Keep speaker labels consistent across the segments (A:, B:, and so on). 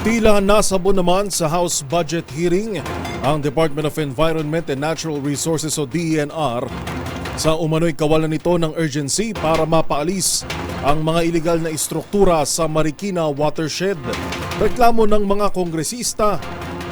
A: Tila nasabon naman sa House Budget hearing ang Department of Environment and Natural Resources o DENR sa umano'y kawalan nito ng urgency para mapaalis ang mga ilegal na istruktura sa Marikina Watershed. Reklamo ng mga kongresista,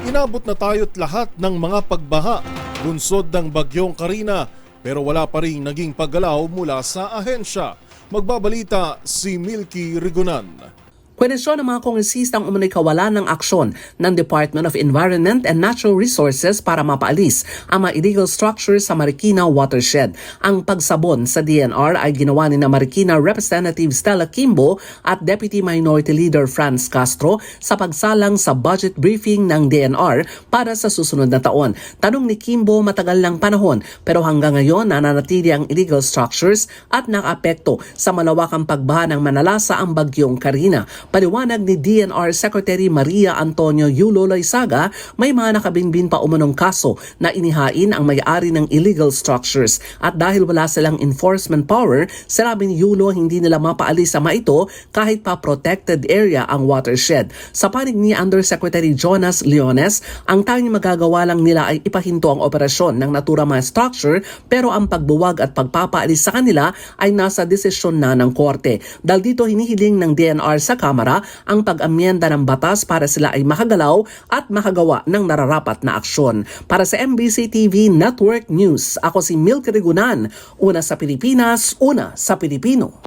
A: inabot na tayo't lahat ng mga pagbaha bunsod ng bagyong Karina pero wala pa ring naging paggalaw mula sa ahensya. Magbabalita si Milky Rigunan.
B: Kwenisyon ng mga kongresistang umano'y kawalan ng aksyon ng Department of Environment and Natural Resources para mapaalis ang mga illegal structures sa Marikina Watershed. Ang pagsabon sa DNR ay ginawa ni Marikina Representative Stella Kimbo at Deputy Minority Leader Franz Castro sa pagsalang sa budget briefing ng DNR para sa susunod na taon. Tanong ni Kimbo, matagal ng panahon pero hanggang ngayon nananatili ang illegal structures at nakaapekto sa malawakang pagbaha ng Manalasa ang bagyong Karina. Paliwanag ni DNR Secretary Maria Antonio Yulo Loizaga, may mga nakabinbin pa umunong kaso na inihain ang may-ari ng illegal structures at dahil wala silang enforcement power, sinabi ni Yulo hindi nila mapaalis sa mga ito kahit pa protected area ang watershed. Sa panig ni Undersecretary Jonas Leones, ang tanging magagawa lang nila ay ipahinto ang operasyon ng naturang mga structure pero ang pagbuwag at pagpapaalis sa kanila ay nasa desisyon na ng korte. Dahil dito hinihiling ng DNR sa Kamara ang pag-amyenda ng batas para sila ay makagalaw at makagawa ng nararapat na aksyon. Para sa MBC TV Network News, ako si Milky Rigunan, una sa Pilipinas, una sa Pilipino.